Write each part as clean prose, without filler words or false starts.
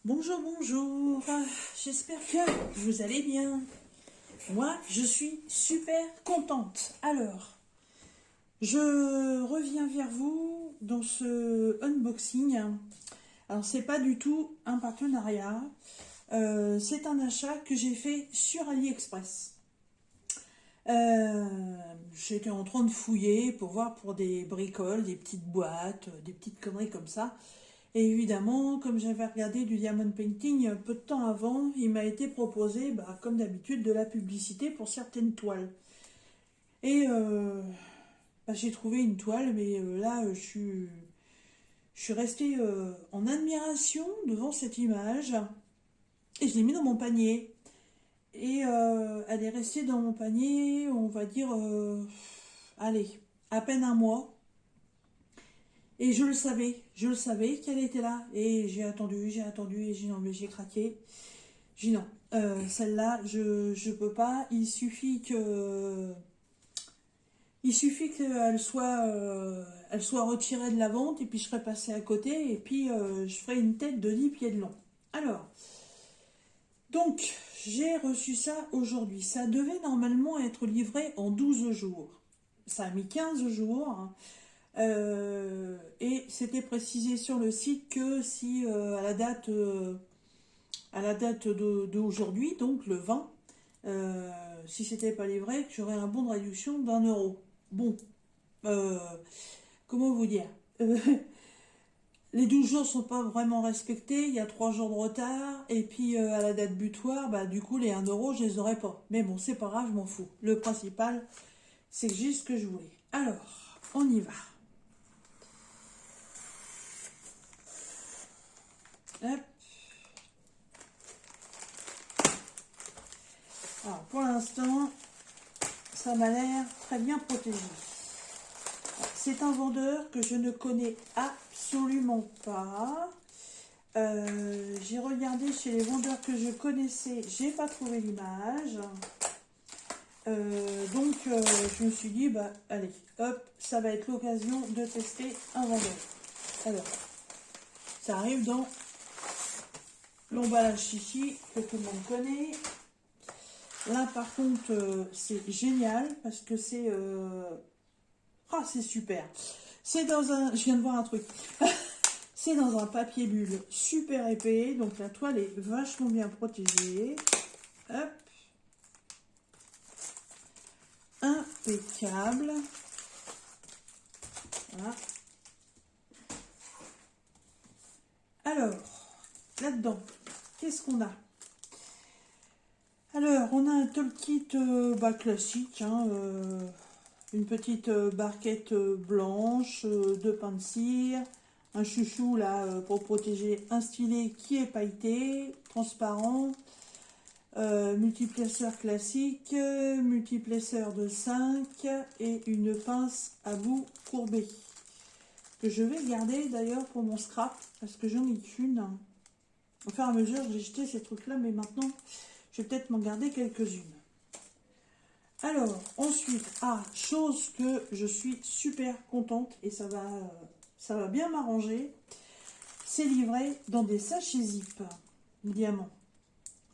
Bonjour, bonjour, j'espère que vous allez bien. Moi, je suis super contente. Alors, je reviens vers vous dans ce unboxing. Alors, c'est pas du tout un partenariat, c'est un achat que j'ai fait sur AliExpress. J'étais en train de fouiller pour voir pour des bricoles, des petites boîtes, des petites conneries comme ça. Et évidemment, comme j'avais regardé du diamond painting peu de temps avant, il m'a été proposé, comme d'habitude, de la publicité pour certaines toiles. Et j'ai trouvé une toile, mais là, je suis restée en admiration devant cette image. Et je l'ai mis dans mon panier. Et elle est restée dans mon panier, on va dire, allez, à peine un mois. Et je le savais qu'elle était là. Et j'ai attendu, et j'ai non, mais j'ai craqué. J'ai non, celle-là, je peux pas. Il suffit elle soit retirée de la vente, et puis je serai passée à côté, et puis je ferai une tête de 10 pieds de long. Alors, donc, j'ai reçu ça aujourd'hui. Ça devait normalement être livré en 12 jours. Ça a mis 15 jours, hein. Et c'était précisé sur le site que si à la date d'aujourd'hui, donc le 20, si c'était pas livré, que j'aurais un bon de réduction d'1 euro. Bon, euh, comment vous dire? Les 12 jours sont pas vraiment respectés, il y a 3 jours de retard, et puis à la date butoir, du coup les 1 euro, je les aurais pas. Mais bon, c'est pas grave, je m'en fous. Le principal, c'est juste ce que je voulais. Alors, on y va. Hop. Alors, pour l'instant, ça m'a l'air très bien protégé. C'est un vendeur que je ne connais absolument pas. J'ai regardé chez les vendeurs que je connaissais, j'ai pas trouvé l'image. Donc je me suis dit, allez, hop, ça va être l'occasion de tester un vendeur. Alors, ça arrive dans l'emballage chichi que tout le monde connaît. Là par contre, c'est génial parce que c'est c'est super. C'est dans un, je viens de voir un truc. C'est dans un papier bulle super épais, donc la toile est vachement bien protégée. Hop. Impeccable. Voilà. Alors, là-dedans, qu'est-ce qu'on a? Alors, on a un toolkit classique, hein, une petite barquette blanche, deux pains de cire, un chouchou là pour protéger un stylet qui est pailleté, transparent, multiplaceur classique, multiplaceur de 5 et une pince à bout courbé que je vais garder d'ailleurs pour mon scrap parce que j'en ai qu'une. Au fur et à mesure, j'ai jeté ces trucs-là, mais maintenant, je vais peut-être m'en garder quelques-unes. Alors, ensuite, chose que je suis super contente et ça va bien m'arranger, c'est livré dans des sachets zip diamant.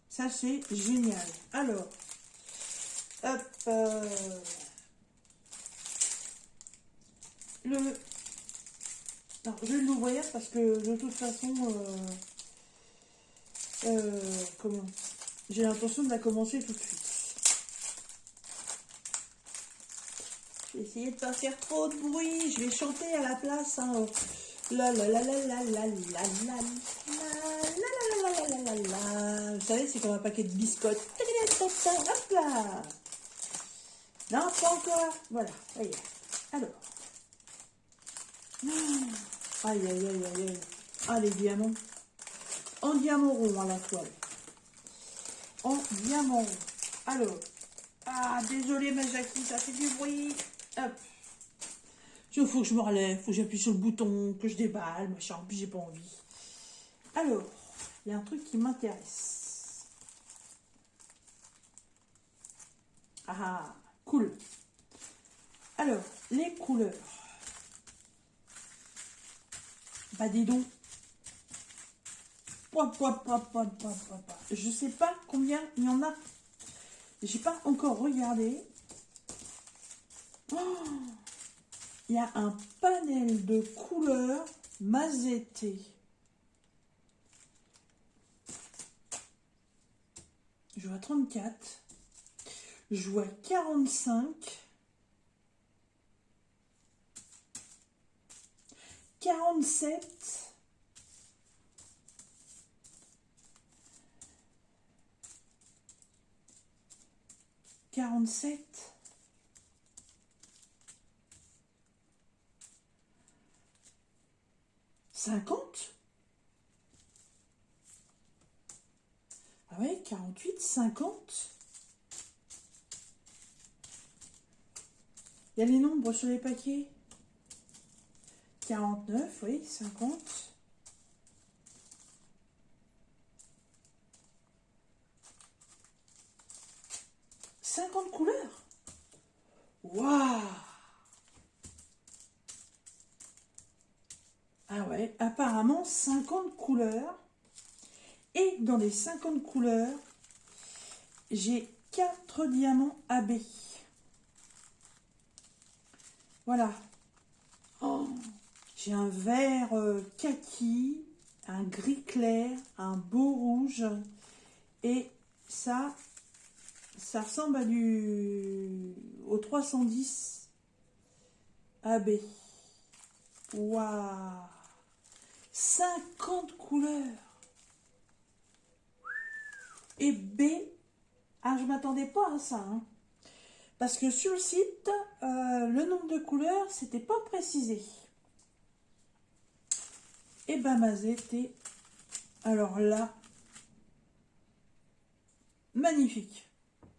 Ça, c'est génial. Alors, hop, non, je vais l'ouvrir parce que de toute façon, j'ai l'intention de la commencer tout de suite. Je vais essayer de pas faire trop de bruit. Je vais chanter à la place. Hein. La la la la la la la la la la la. Vous savez, c'est comme un paquet de biscottes. Hop là. Non, pas encore. Voilà, ça y est. Alors. Aïe, aïe, aïe, aïe, aïe. Ah, les diamants. En diamant rond à la toile. En diamant rond. Alors. Désolé, ma Jackie, ça fait du bruit. Hop. Il faut que je me relève, faut que j'appuie sur le bouton, que je déballe, machin, puis j'ai pas envie. Alors, il y a un truc qui m'intéresse. Cool. Alors, les couleurs. Dis donc. Je sais pas combien il y en a. J'ai pas encore regardé. Oh, il y a un panel de couleurs Mazzetté. Je vois 34. Je vois 45. 47. 47. 50. Ah ouais, 48, 50. Il y a les nombres sur les paquets. 49, oui, 50. 50 couleurs. Waouh! Ah ouais, apparemment 50 couleurs. Et dans les 50 couleurs, j'ai 4 diamants AB. Voilà. Oh, j'ai un vert kaki, un gris clair, un beau rouge. Et ça ressemble à au 310 AB. Waouh! 50 couleurs. Et B, ah, je m'attendais pas à ça, hein. Parce que sur le site, le nombre de couleurs, c'était pas précisé. Et ben Mazzetté, alors là, magnifique,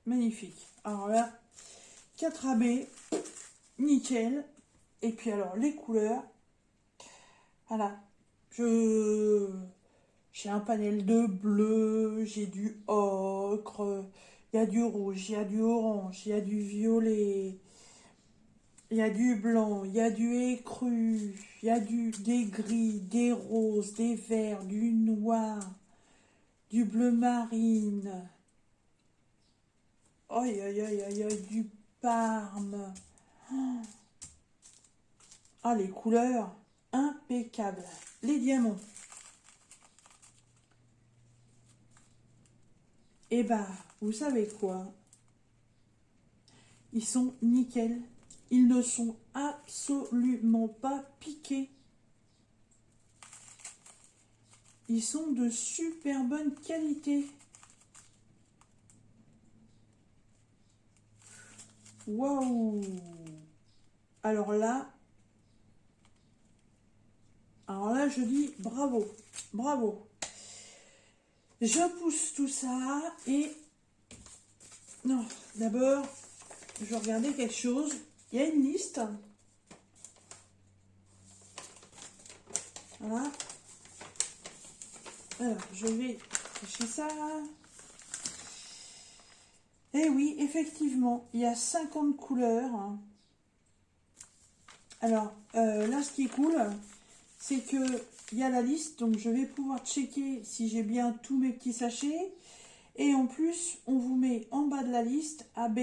magnifique. Alors là, 4 AB, nickel. Et puis alors les couleurs, voilà, j'ai un panel de bleu, j'ai du ocre, il y a du rouge, il y a du orange, il y a du violet, il y a du blanc, il y a du écru, il y a des gris, des roses, des verts, du noir, du bleu marine. Aïe, aïe, aïe, aïe, aïe, du parme. Ah, les couleurs, impeccables. Les diamants. Eh bah, vous savez quoi? Ils sont nickel. Ils ne sont absolument pas piqués. Ils sont de super bonne qualité. Waouh! Alors là, je dis bravo, bravo. Je pousse tout ça et... Non, d'abord, je vais regarder quelque chose. Il y a une liste. Voilà. Alors, je vais chercher ça. Eh oui, effectivement, il y a 50 couleurs. Alors, là, ce qui est cool, c'est que il y a la liste, donc je vais pouvoir checker si j'ai bien tous mes petits sachets. Et en plus, on vous met en bas de la liste AB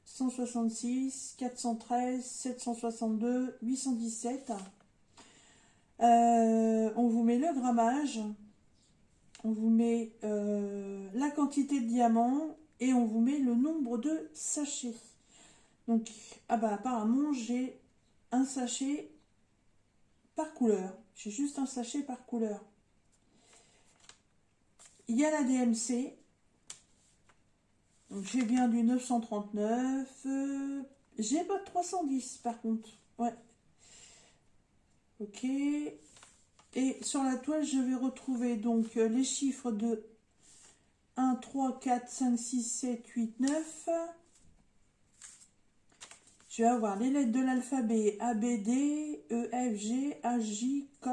166, 413, 762, 817. On vous met le grammage, on vous met la quantité de diamants et on vous met le nombre de sachets. Donc, ah bah apparemment, j'ai un sachet par couleur. J'ai juste un sachet par couleur. Il y a la DMC. Donc j'ai bien du 939. J'ai pas de 310 par contre. Ouais. Ok. Et sur la toile, je vais retrouver donc les chiffres de 1, 3, 4, 5, 6, 7, 8, 9. Je vais avoir les lettres de l'alphabet A, B, D, E, F, G, H, J, K,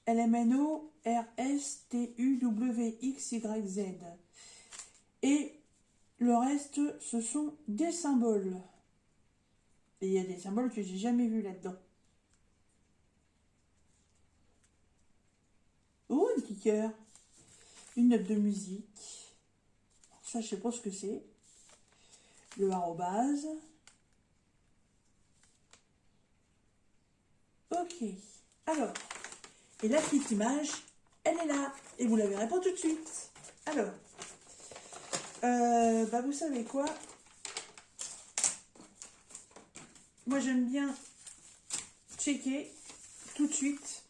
L, M, N, O, R, S, T, U, W, X, Y, Z. Et le reste, ce sont des symboles. Et il y a des symboles que j'ai jamais vus là-dedans. Oh, un petit cœur. une note de musique. Ça, je sais pas ce que c'est. Le arrobase. Ok. Alors, et la petite image, elle est là. Et vous la verrez pas tout de suite. Alors, bah vous savez quoi? Moi, j'aime bien checker tout de suite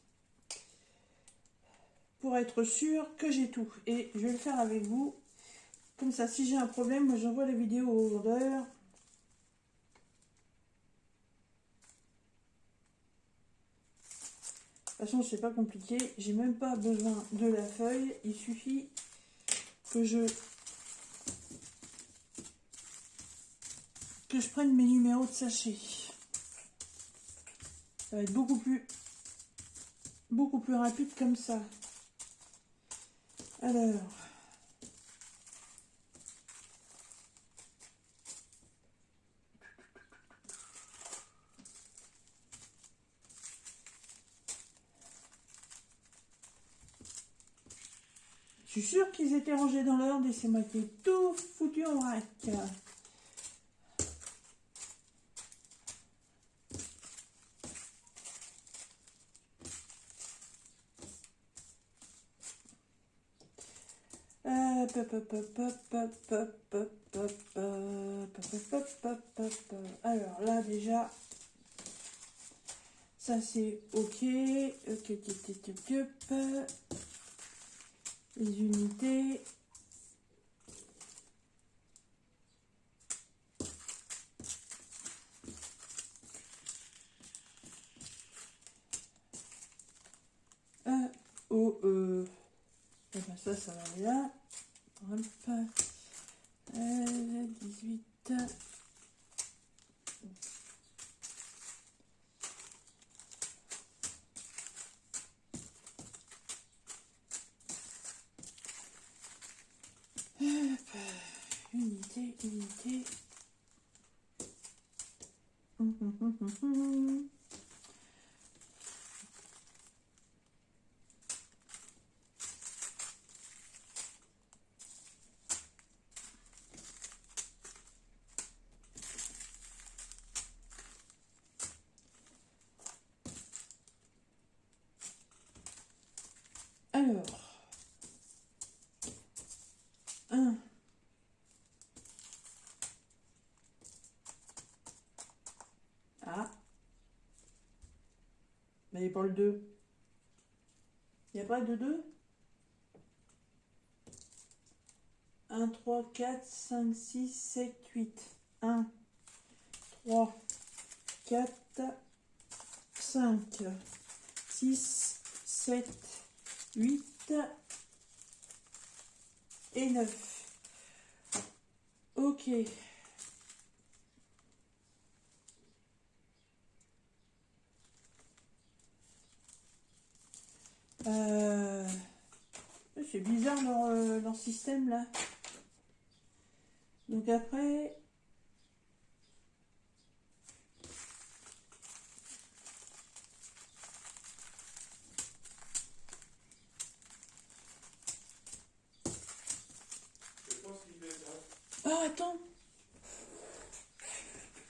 pour être sûr que j'ai tout. Et je vais le faire avec vous. Comme ça, si j'ai un problème, moi j'envoie la vidéo au vendeur. De toute façon, c'est pas compliqué. J'ai même pas besoin de la feuille. Il suffit que je prenne mes numéros de sachet. Ça va être beaucoup plus rapide comme ça. Alors, je suis sûre qu'ils étaient rangés dans l'ordre et c'est moi qui ai tout foutu en vrac. Alors là déjà, ça c'est ok. Les unités. Et ben ça va aller là. Hop. 18. Unité. Alors, 1. Ah. Mais il n'y a pas le 2. Il n'y a pas de 2? 1, 3, 4, 5, 6, 7, 8. 1, 3, 4, 5, 6, 7, 8 et 9. Ok. C'est bizarre leur système là. Donc après... Oh, attends.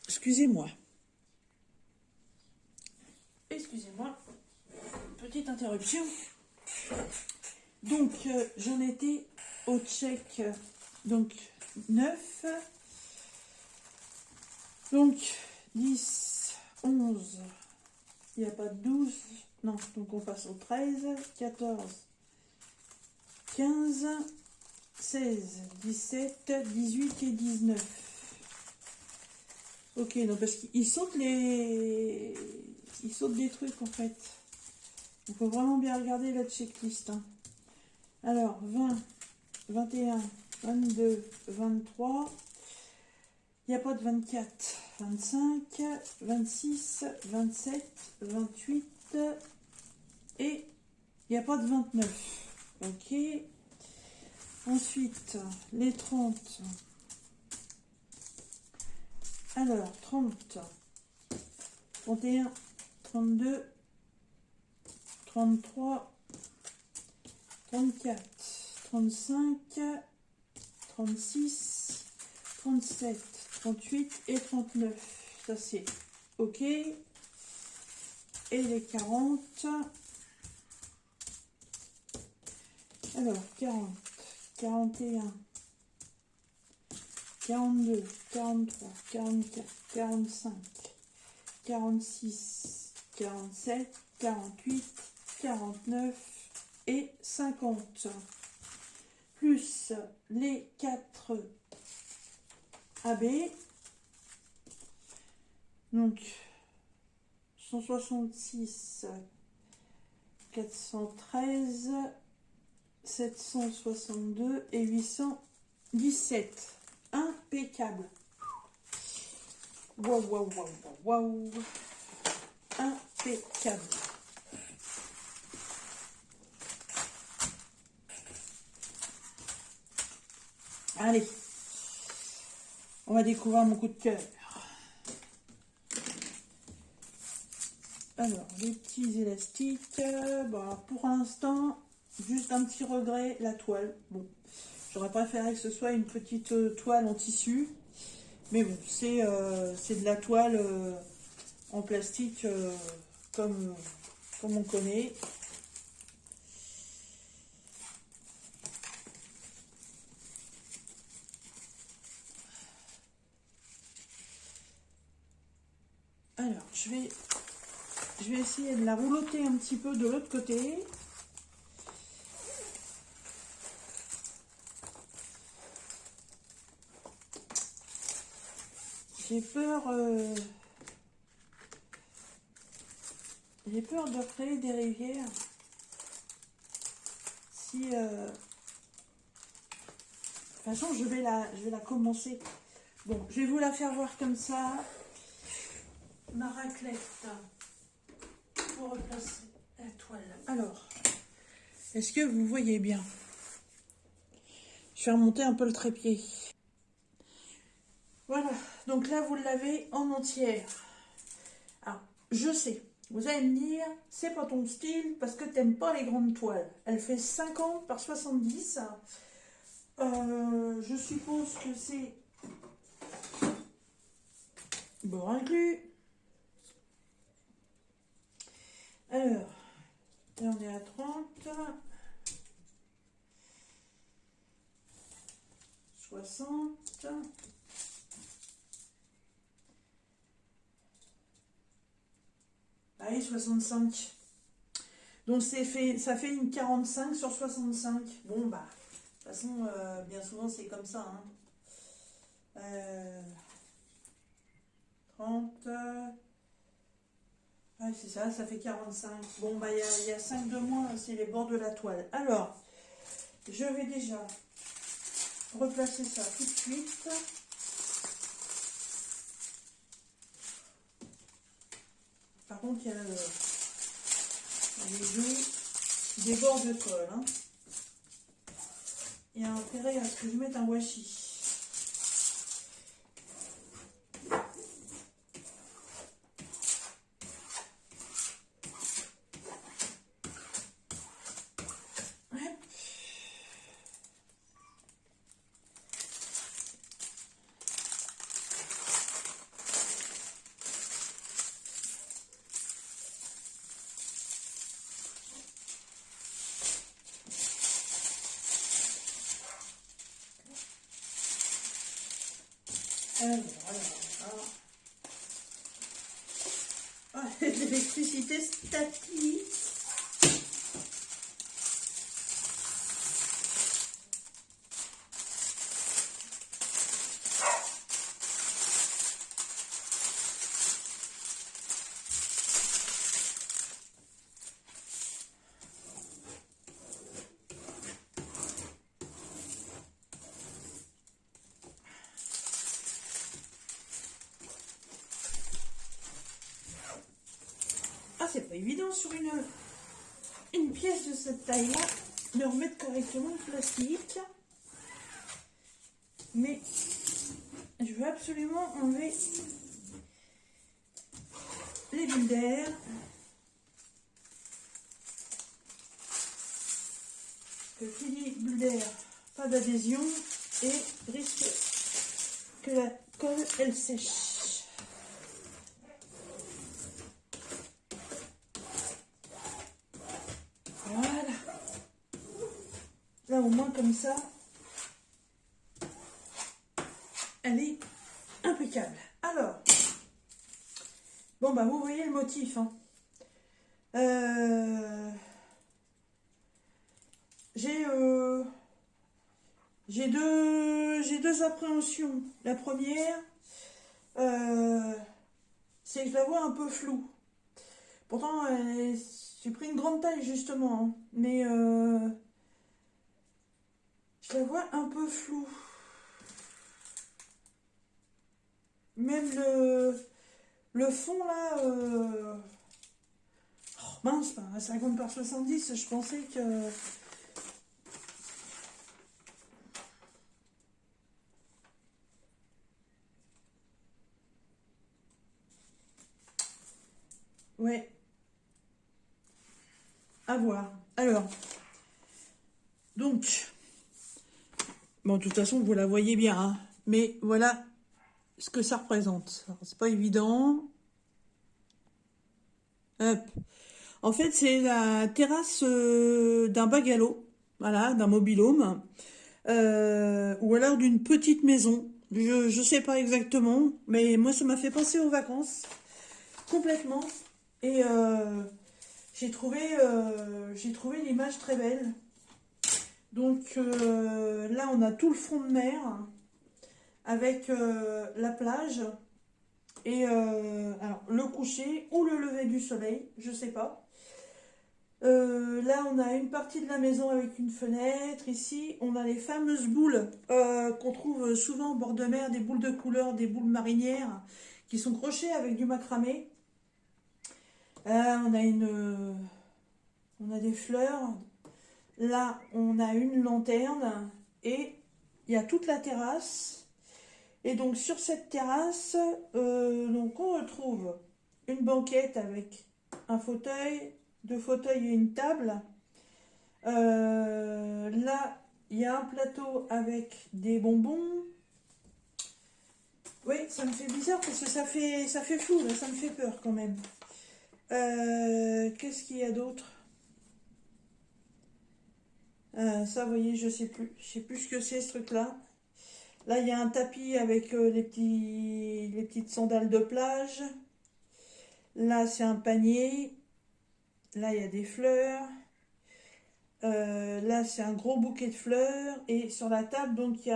Excusez-moi. Petite interruption. Donc, j'en étais au check. Donc, 9. Donc, 10, 11. Il n'y a pas de 12. Non, donc on passe au 13, 14, 15, 16, 17, 18 et 19. Ok, non, parce qu'ils sautent les... Ils sautent des trucs en fait. Il faut vraiment bien regarder la checklist. Hein. Alors, 20, 21, 22, 23. Il n'y a pas de 24, 25, 26, 27, 28 et il n'y a pas de 29. Ok. Ensuite, les 30. Alors, 30, 31, 32, 33, 34, 35, 36, 37, 38 et 39. Ça c'est OK. Et les 40. Alors, 40, 41, 42, 43, 44, 45, 46, 47, 48, 49 et 50. Plus les 4 AB. Donc, 166, 413, 762 et 817. Impeccable. Waouh, waouh, waouh, waouh. Impeccable. Allez, on va découvrir mon coup de cœur. Alors, les petits élastiques, bah, pour l'instant, juste un petit regret, la toile. Bon, j'aurais préféré que ce soit une petite toile en tissu, mais bon, c'est de la toile en plastique comme on connaît. Alors, je vais essayer de la roulotter un petit peu de l'autre côté. J'ai peur de créer des rivières. Si de toute façon, je vais la commencer. Bon, je vais vous la faire voir comme ça. Ma raclette pour replacer la toile. Alors, est-ce que vous voyez bien? Je vais remonter un peu le trépied. Voilà, donc là vous l'avez en entière. Alors, je sais, vous allez me dire, c'est pas ton style parce que t'aimes pas les grandes toiles. Elle fait 50 par 70. Je suppose que c'est bord inclus. Alors, là on est à 30, 60. Allez, 65. Donc ça fait une 45 sur 65. Bon, bah, de toute façon, bien souvent c'est comme ça. Hein. 30. Ouais, c'est ça, ça fait 45. Bon, bah, il y a 5 de moins, c'est les bords de la toile. Alors, je vais déjà replacer ça tout de suite. Par contre, il y a les deux des bords de colle. Hein. Il y a intérêt à ce que je mette un washi. Ah, l'électricité statique. C'est pas évident sur une pièce de cette taille-là de remettre correctement le plastique. Mais je veux absolument enlever les bulles d'air. que qui dit bulle d'air, pas d'adhésion et risque que la colle elle sèche. Voilà. Là au moins comme ça, elle est impeccable. Alors, bon bah vous voyez le motif. Hein. J'ai deux appréhensions. La première, c'est que je la vois un peu floue. Pourtant, j'ai pris une grande taille justement, hein, mais je la vois un peu floue. Même le fond là, oh, mince, à 50 par 70, je pensais que... Ouais. À voir. Alors, donc, bon, de toute façon, vous la voyez bien, hein, mais voilà ce que ça représente. C'est pas évident. Hop. En fait, c'est la terrasse d'un bungalow, voilà, d'un mobil-home, ou alors d'une petite maison. Je sais pas exactement, mais moi, ça m'a fait penser aux vacances, complètement. Et j'ai trouvé l'image très belle. Donc là, on a tout le front de mer avec la plage et alors, le coucher ou le lever du soleil, je sais pas. Là, on a une partie de la maison avec une fenêtre. Ici, on a les fameuses boules qu'on trouve souvent au bord de mer, des boules de couleur, des boules marinières qui sont crochées avec du macramé. On a des fleurs. Là, on a une lanterne et il y a toute la terrasse. Et donc, sur cette terrasse, donc on retrouve une banquette avec un fauteuil, deux fauteuils et une table. Là, il y a un plateau avec des bonbons. Oui, ça me fait bizarre parce que ça fait flou, là, ça me fait peur quand même. Qu'est-ce qu'il y a d'autre? Ça, vous voyez, je sais plus. Je sais plus ce que c'est ce truc-là. Là, il y a un tapis avec les petites sandales de plage. Là, c'est un panier. Là, il y a des fleurs. Là, c'est un gros bouquet de fleurs. Et sur la table, donc,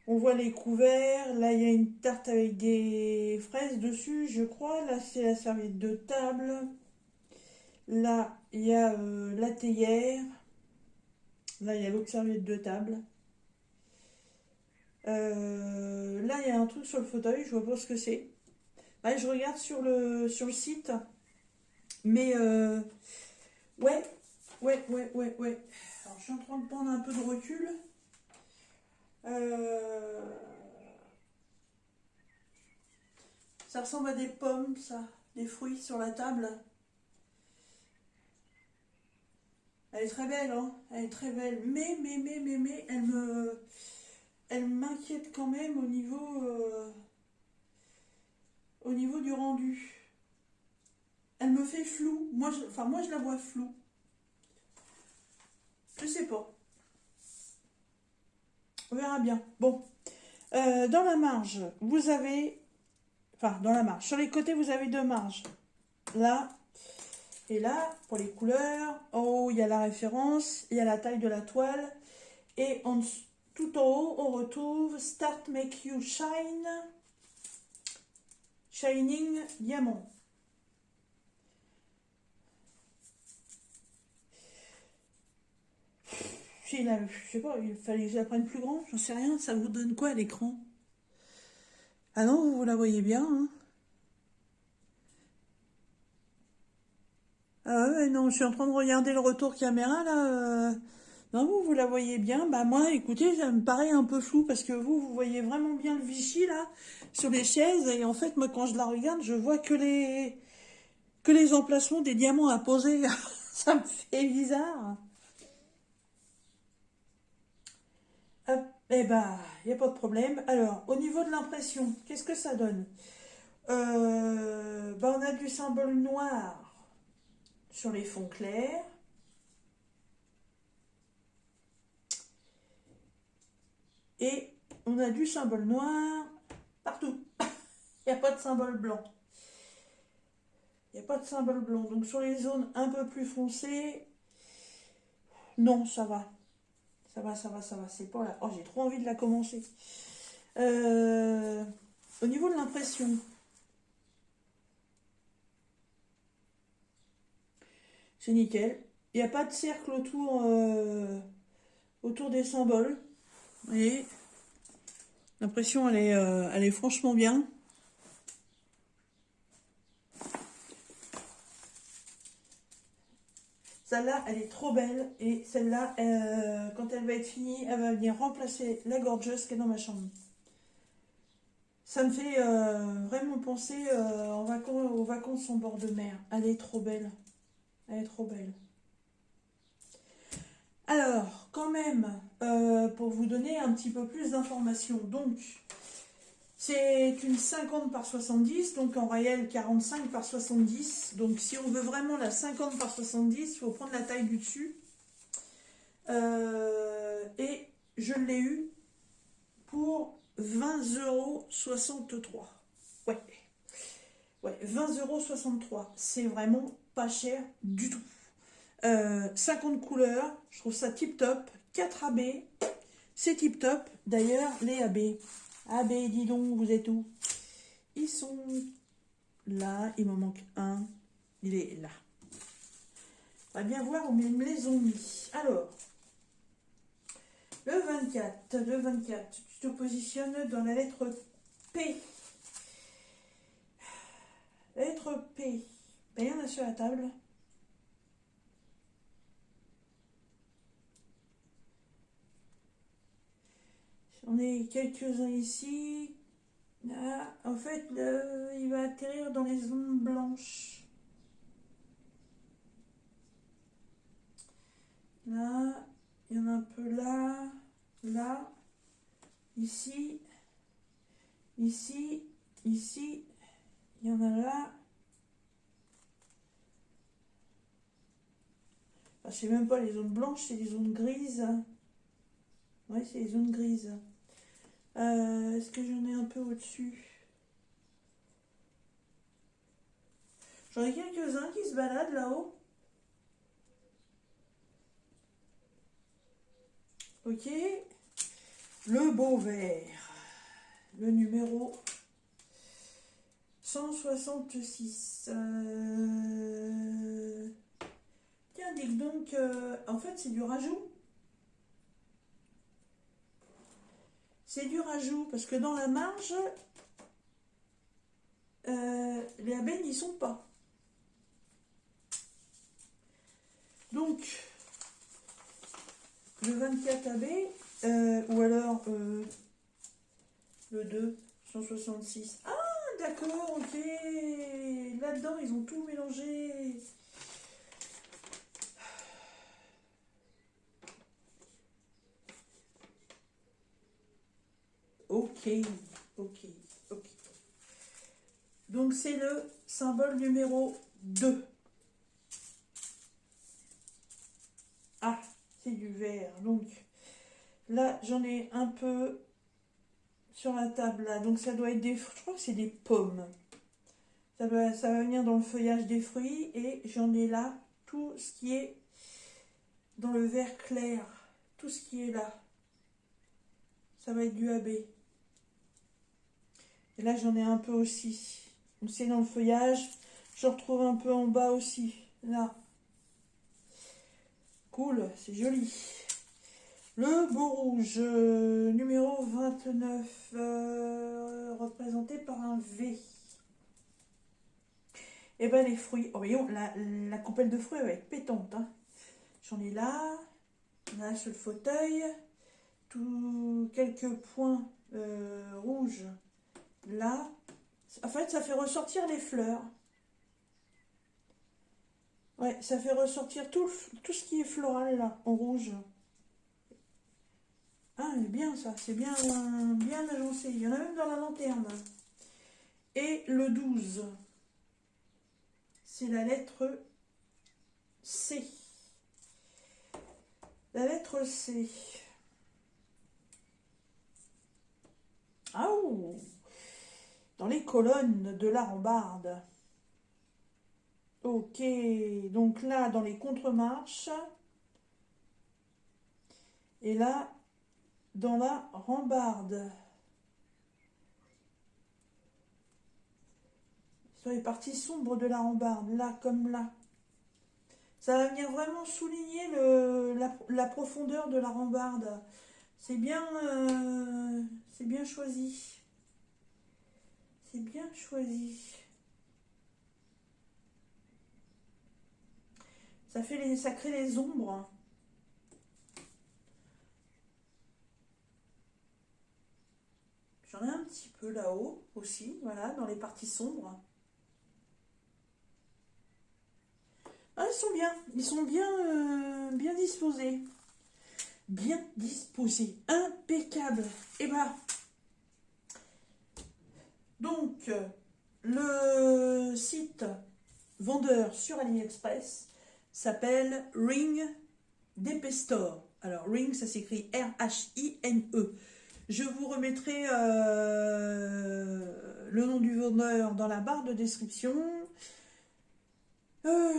on voit les couverts. Là, il y a une tarte avec des fraises dessus, je crois. Là, c'est la serviette de table. Là, il y a la théière. Là, il y a l'autre serviette de table. Là, il y a un truc sur le fauteuil, je vois pas ce que c'est. Ouais, je regarde sur le site. Mais ouais, ouais. Alors, je suis en train de prendre un peu de recul. Ça ressemble à des pommes, ça, des fruits sur la table. Elle est très belle, hein. Elle est très belle. Mais, elle m'inquiète quand même au niveau du rendu. Elle me fait flou. Moi, je la vois floue. Je sais pas. On verra bien. Bon. Dans la marge, vous avez... Enfin, dans la marge. Sur les côtés, vous avez deux marges. Là et là, pour les couleurs. Oh, il y a la référence. Il y a la taille de la toile. Et tout en haut, on retrouve Start Make You Shine. Shining Diamant. Je sais pas, il fallait que je la prenne plus grand, j'en sais rien, ça vous donne quoi à l'écran? Ah non, vous la voyez bien, hein? Ah ouais, non, je suis en train de regarder le retour caméra, là. Non, vous la voyez bien. Bah moi, écoutez, ça me paraît un peu flou, parce que vous voyez vraiment bien le Vichy, là, sur les chaises, et en fait, moi, quand je la regarde, je vois que les emplacements des diamants à poser. Ça me fait bizarre. Eh ben, il n'y a pas de problème. Alors, au niveau de l'impression, qu'est-ce que ça donne? Ben, on a du symbole noir sur les fonds clairs. Et on a du symbole noir partout. Il n'y a pas de symbole blanc. Il n'y a pas de symbole blanc. Donc sur les zones un peu plus foncées, non, ça va. Ça va, ça va, ça va. C'est pas là. Oh, j'ai trop envie de la commencer. Au niveau de l'impression, c'est nickel. Il n'y a pas de cercle autour des symboles. Vous voyez, l'impression, elle est franchement bien. Celle-là, elle est trop belle. Et celle-là, quand elle va être finie, elle va venir remplacer la Gorgeous qui est dans ma chambre. Ça me fait vraiment penser aux vacances en bord de mer. Elle est trop belle. Elle est trop belle. Alors, quand même, pour vous donner un petit peu plus d'informations, donc, c'est une 50 par 70, donc en réel 45 par 70. Donc, si on veut vraiment la 50 par 70, il faut prendre la taille du dessus. Et je l'ai eu pour 20,63 €. Ouais. Ouais, 20,63 €. C'est vraiment pas cher du tout. 50 couleurs, je trouve ça tip top. 4 AB, c'est tip top. D'ailleurs, les AB. AB, dis donc, vous êtes où? Ils sont là, il m'en manque un. Il est là. On va bien voir où ils me les ont mis. Alors, le 24, tu te positionnes dans la lettre P. La lettre P. Ben, il y en a sur la table. On est quelques-uns ici. Là, en fait, il va atterrir dans les zones blanches. Là, il y en a un peu là, là, ici, ici, ici, il y en a là. Enfin, je sais même pas, les zones blanches, c'est les zones grises. Oui, c'est les zones grises. Est-ce que j'en ai un peu au-dessus? J'en ai quelques-uns qui se baladent là-haut. Ok. Le beau vert. Le numéro 166. Tiens, dis donc, en fait, c'est du rajout. C'est du rajout, parce que dans la marge, les abeilles n'y sont pas. Donc, le 24 AB, ou alors le 2, 166. Ah, d'accord, ok. Là-dedans, ils ont tout mélangé. Ok, ok, ok. Donc, c'est le symbole numéro 2. Ah, c'est du vert. Donc, là, j'en ai un peu sur la table, là. Donc, ça doit être des... Je crois que c'est des pommes. Ça va venir dans le feuillage des fruits. Et j'en ai là tout ce qui est dans le vert clair. Tout ce qui est là. Ça va être du AB. Et là, j'en ai un peu aussi. Donc, c'est dans le feuillage. Je retrouve un peu en bas aussi. Là. Cool, c'est joli. Le beau rouge, numéro 29, représenté par un V. Et ben les fruits, oh, voyons, la coupelle de fruits va être pétante. Hein. J'en ai là sur le fauteuil, quelques points rouges là. En fait, ça fait ressortir les fleurs. Ouais, ça fait ressortir tout ce qui est floral là, en rouge. Ah, elle est bien ça, c'est bien, bien agencé. Il y en a même dans la lanterne. Et le 12, c'est la lettre C. La lettre C. Ah, oh, dans les colonnes de la rambarde. Ok, donc là, dans les contre-marches. Et là, dans la rambarde. Sur les parties sombres de la rambarde, là comme là. Ça va venir vraiment souligner la profondeur de la rambarde. C'est bien choisi. C'est bien choisi. Ça crée les ombres. J'en ai un petit peu là-haut aussi, voilà, dans les parties sombres. Ah, ils sont bien, bien disposés. Bien disposés, impeccable. Et bah, donc, le site vendeur sur AliExpress s'appelle Ring DP Store. Alors, Ring, ça s'écrit R-H-I-N-E. Je vous remettrai le nom du vendeur dans la barre de description.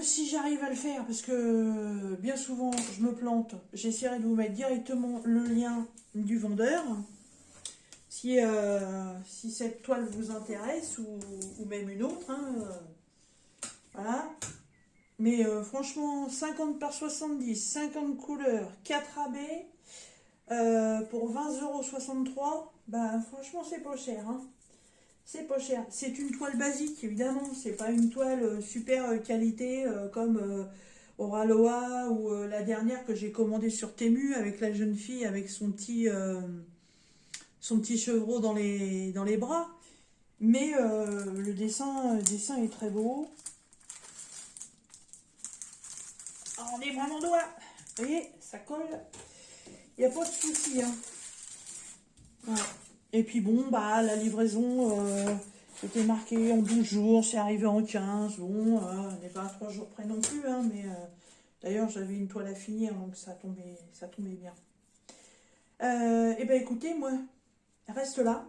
Si j'arrive à le faire, parce que bien souvent je me plante, j'essaierai de vous mettre directement le lien du vendeur. Si cette toile vous intéresse, ou même une autre, hein, voilà. Mais franchement, 50 par 70, 50 couleurs, 4 rabais, pour 20,63 €, bah franchement c'est pas cher, hein. C'est pas cher. C'est une toile basique, évidemment. C'est pas une toile super qualité comme Oraloa ou la dernière que j'ai commandée sur Temu avec la jeune fille avec son petit chevreau dans les bras. Mais le dessin est très beau. Oh, on est vraiment doigt. Vous voyez, ça colle. Il n'y a pas de souci, hein. Voilà. Et puis bon, bah la livraison, c'était marqué en 12 jours, c'est arrivé en 15. Bon, on n'est pas à 3 jours près non plus, hein, mais d'ailleurs j'avais une toile à finir, donc ça tombait bien. Et ben écoutez, moi, reste là.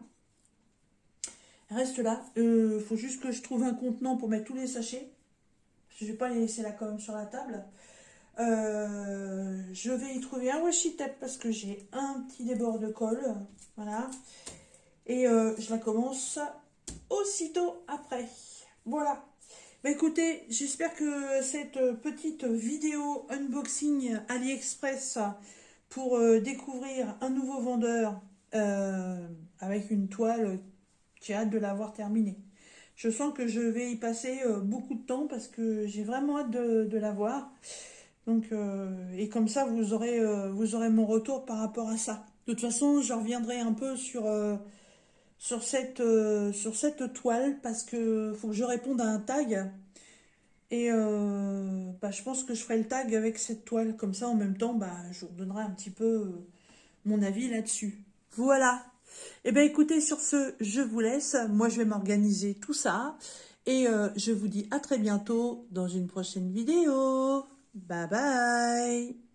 Reste là. Faut juste que je trouve un contenant pour mettre tous les sachets. Parce que je vais pas les laisser là quand même sur la table. Je vais y trouver un washi tape parce que j'ai un petit débord de colle. Voilà. Et je la commence aussitôt après. Voilà. Bah écoutez, j'espère que cette petite vidéo unboxing AliExpress pour découvrir un nouveau vendeur avec une toile, j'ai hâte de l'avoir terminée. Je sens que je vais y passer beaucoup de temps parce que j'ai vraiment hâte de l'avoir. Donc, et comme ça, vous aurez mon retour par rapport à ça. De toute façon, je reviendrai un peu sur cette toile parce que faut que je réponde à un tag. Et bah, je pense que je ferai le tag avec cette toile. Comme ça, en même temps, bah, je vous donnerai un petit peu mon avis là-dessus. Voilà. Et bien écoutez, sur ce, je vous laisse. Moi, je vais m'organiser tout ça. Et je vous dis à très bientôt dans une prochaine vidéo. Bye bye.